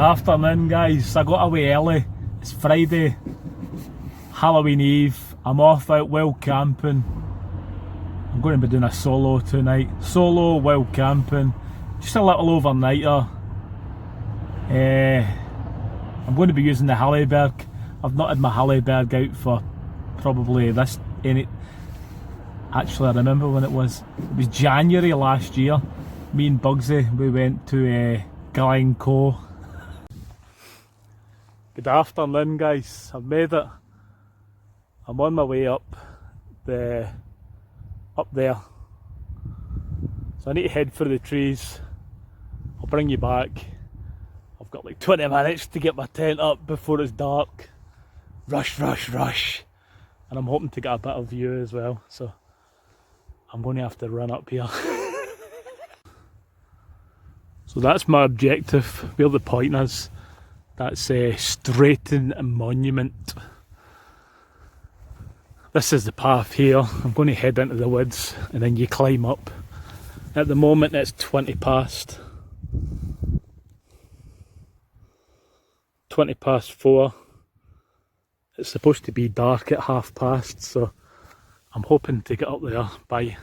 afternoon, guys. I got away early. It's Friday, Halloween Eve. I'm off out wild camping. I'm going to be doing a solo tonight. Solo wild camping. Just a little overnighter. I'm going to be using the Halliberg. I've not had my Halliberg out for probably actually I remember when it was. It was January last year. Me and Bugsy, we went to Glencoe. Good afternoon, guys. I've made it. I'm on my way up there. So I need to head for the trees. I'll bring you back. I've got like 20 minutes to get my tent up before it's dark. Rush. And I'm hoping to get a bit of view as well. So I'm going to have to run up here. So that's my objective, where the point is. That's Straighton Monument. This is the path here. I'm going to head into the woods and then you climb up. At the moment it's 20 past 4. It's supposed to be dark at past, so I'm hoping to get up there by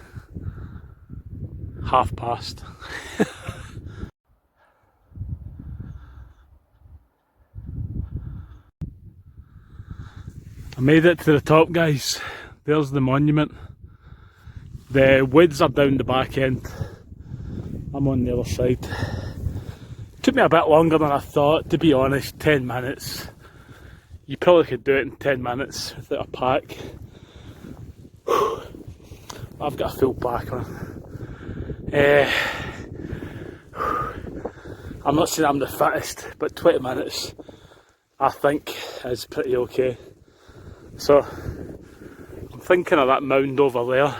past. I made it to the top, guys. There's the monument. The woods are down the back end. I'm on the other side. Took me a bit longer than I thought, to be honest. 10 minutes. You probably could do it in 10 minutes without a pack. I've got a full pack on. I'm not saying I'm the fittest, but 20 minutes I think is pretty okay. So I'm thinking of that mound over there,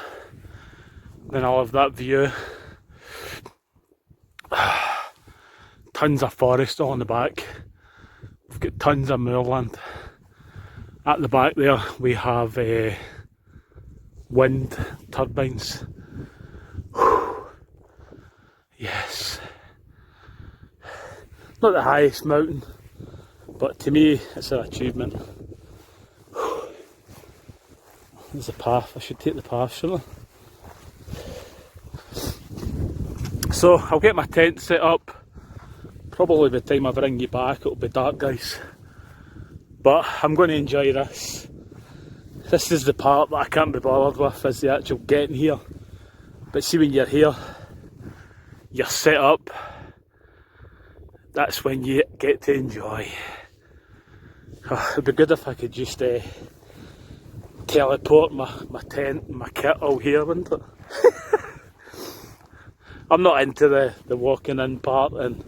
then I'll have that view. Tons of forest all on the back. We've got tons of moorland. At the back there we have wind turbines. Yes. Not the highest mountain, but to me it's an achievement. There's a path. I should take the path, shouldn't I? So I'll get my tent set up. Probably by the time I bring you back it'll be dark, guys. But I'm going to enjoy this. This is the part that I can't be bothered with, is the actual getting here. But see, when you're here, you're set up. That's when you get to enjoy. It'd be good if I could just teleport my tent and my kit all here, wouldn't it? I'm not into the walking in part and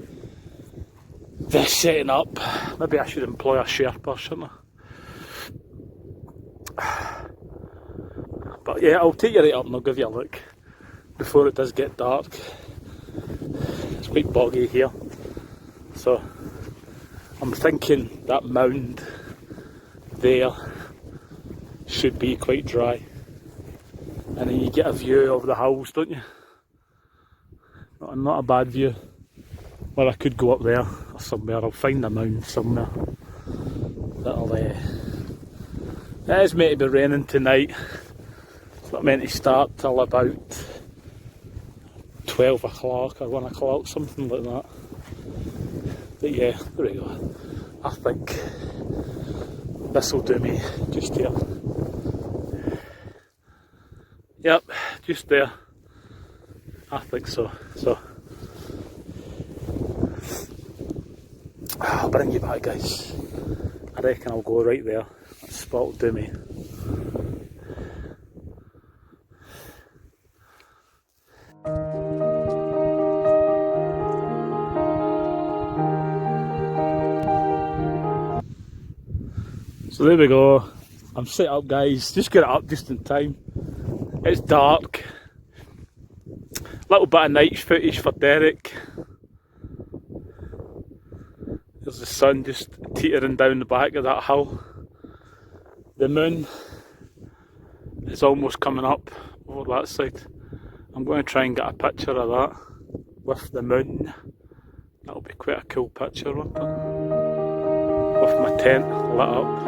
the setting up. Maybe I should employ a Sherpa, shouldn't I? But yeah, I'll take you right up and I'll give you a look before it does get dark. It's quite boggy here, so I'm thinking that mound there should be quite dry, and then you get a view of the hills, don't you? Not a bad view. Well, I could go up there or somewhere. I'll find a mound somewhere that'll it is meant to be raining tonight. It's not meant to start till about 12 o'clock or 1 o'clock, something like that. But yeah, there we go. I think this will do me just here. Yep, just there. I think so. So I'll bring you back, guys. I reckon I'll go right there. That spot will do me. So there we go. I'm set up, guys. Just got it up just in time. It's dark. Little bit of night footage for Derek. There's the sun just teetering down the back of that hill. The moon is almost coming up over that side. I'm going to try and get a picture of that with the moon. That'll That'll be quite a cool picture, won't it? With my tent lit up.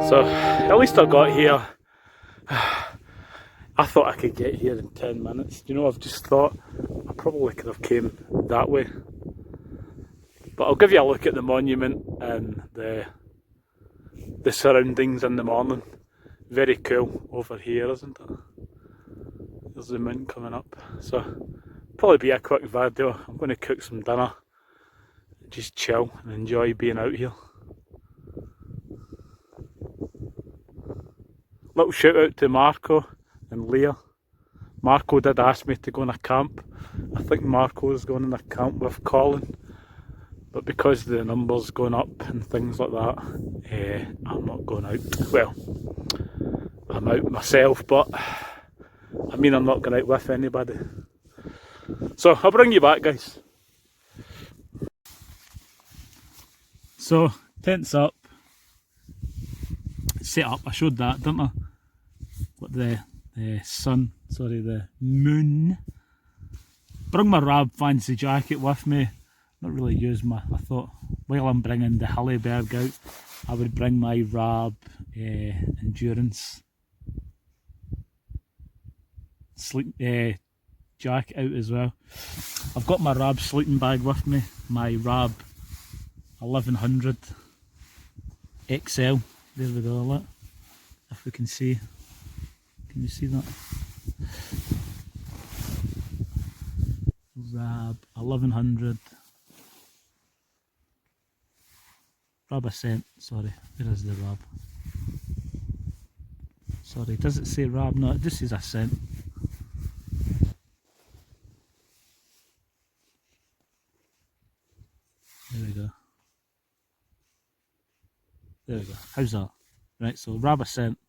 So at least I got here. I thought I could get here in 10 minutes. You know, I've just thought I probably could have came that way. But I'll give you a look at the monument and the surroundings in the morning. Very cool over here, isn't it? There's the moon coming up. So probably be a quick video. I'm going to cook some dinner, just chill and enjoy being out here. Little shout out to Marco and Leah. Marco did ask me to go on a camp. I think Marco is going on a camp with Colin, but because the numbers going up and things like that, I'm not going out. Well, I'm out myself, but I mean I'm not going out with anybody. So I'll bring you back, guys. So tent's up, set up. I showed that, didn't I? What the moon. Bring my Rab fancy jacket with me. Not really use my. I thought while I'm bringing the Hilleberg out, I would bring my Rab endurance sleep jacket out as well. I've got my Rab sleeping bag with me. My Rab 1100 XL. There we go. Look, if we can see. Can you see that? Rab 1100. Rab Ascent. Sorry, where is the Rab? Sorry, does it say Rab? No, it just says Ascent. There we go. There we go. How's that? Right, so Rab Ascent.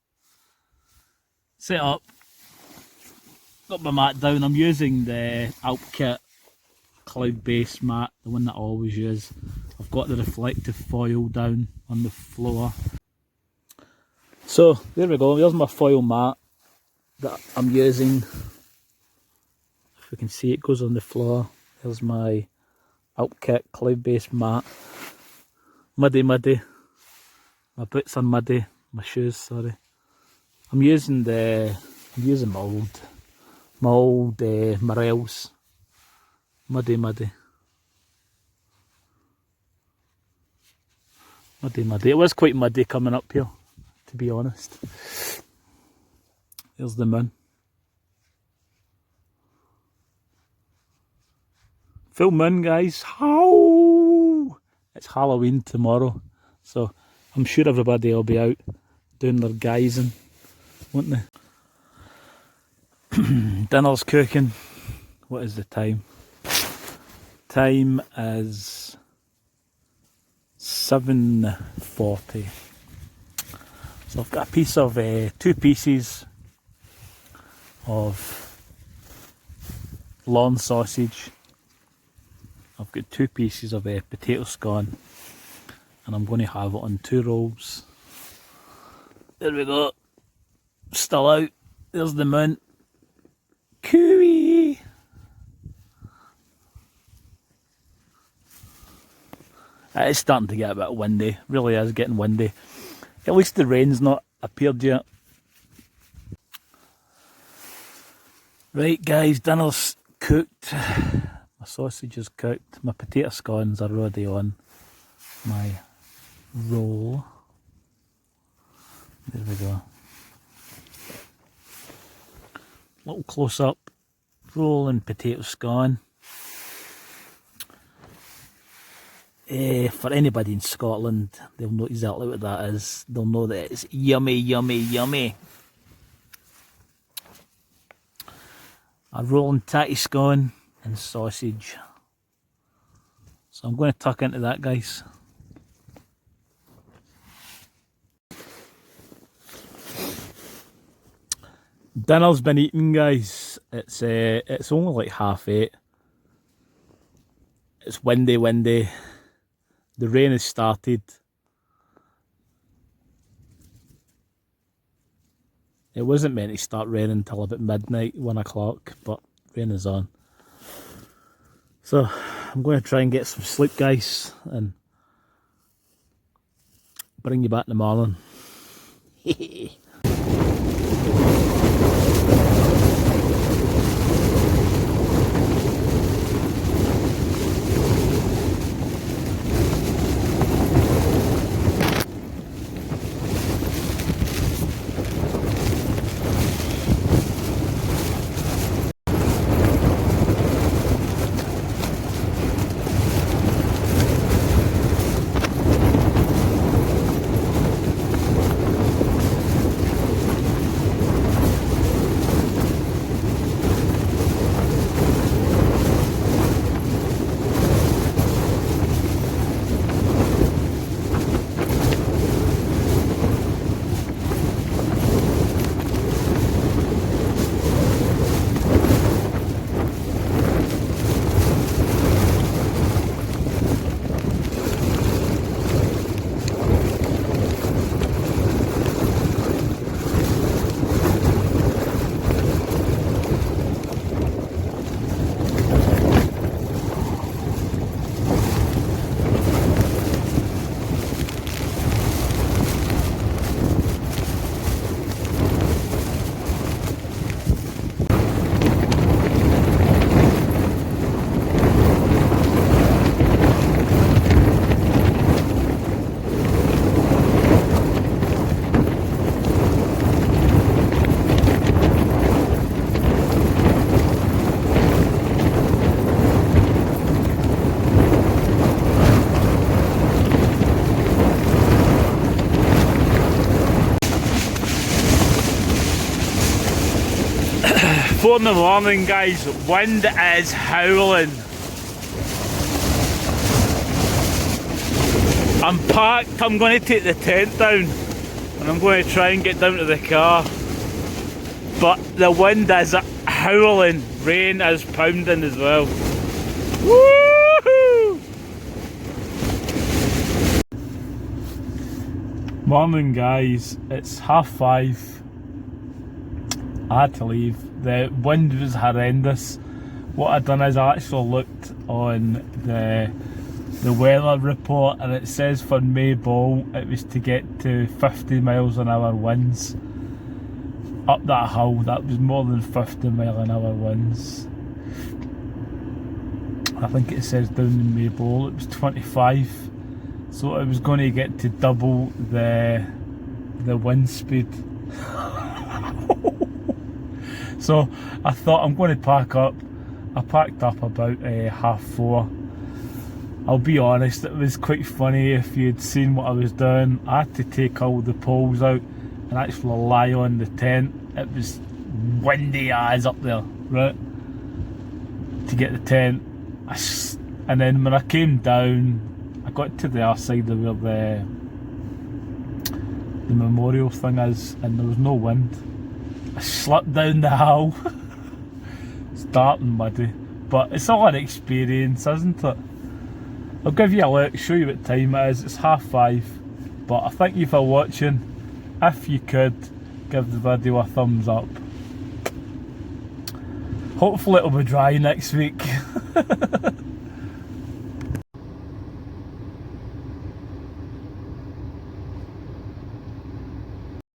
Set up, got my mat down. I'm using the Alp Kit cloud base mat, the one that I always use. I've got the reflective foil down on the floor. So there we go, there's my foil mat that I'm using. If you can see, it goes on the floor. There's my Alp Kit cloud base mat. Muddy. My boots are muddy, my shoes, sorry. I'm using my old Morels. Muddy. It was quite muddy coming up here, to be honest. There's the moon. Full moon, guys. How? It's Halloween tomorrow, so I'm sure everybody will be out doing their guising, won't they? Dinner's cooking. What is the time? Time is 7:40. So I've got a piece of 2 pieces of lawn sausage. I've got 2 pieces of potato scone, and I'm going to have it on 2 rolls. There we go. Still out. There's the moon. Cooey. It's starting to get a bit windy. Really is getting windy. At least the rain's not appeared yet. Right, guys, dinner's cooked. My sausage is cooked. My potato scones are already on my roll. There we go. Little close up. Roll and potato scone. For anybody in Scotland, they'll know exactly what that is. They'll know that it's yummy. A rolling tatty scone and sausage. So I'm going to tuck into that, guys. Dinner's been eaten, guys. It's only like 8:30. It's windy. The rain has started. It wasn't meant to start raining until about midnight, 1 o'clock, but rain is on. So I'm going to try and get some sleep, guys, and bring you back in the morning. Four in the morning, guys. Wind is howling. I'm packed. I'm going to take the tent down and I'm going to try and get down to the car. But the wind is howling. Rain is pounding as well. Woohoo! Morning, guys. It's 5:30. I had to leave. The wind was horrendous. What I'd done is I actually looked on the weather report, and it says for Mayball it was to get to 50 miles an hour winds up that hill. That was more than 50 mile an hour winds. I think it says down in Mayball it was 25, so it was going to get to double the wind speed. So I thought I'm going to pack up. I packed up about 4:30. I'll be honest, it was quite funny if you'd seen what I was doing. I had to take all the poles out and actually lie on the tent. It was windy as up there, right? To get the tent. And then when I came down, I got to the other side of where the memorial thing is, and there was no wind. I slipped down the hill. It's dark and muddy, but it's all an experience, isn't it? I'll give you a look, show you what time it is. It's 5:30, but I thank you for watching. If you could, give the video a thumbs up. Hopefully it'll be dry next week.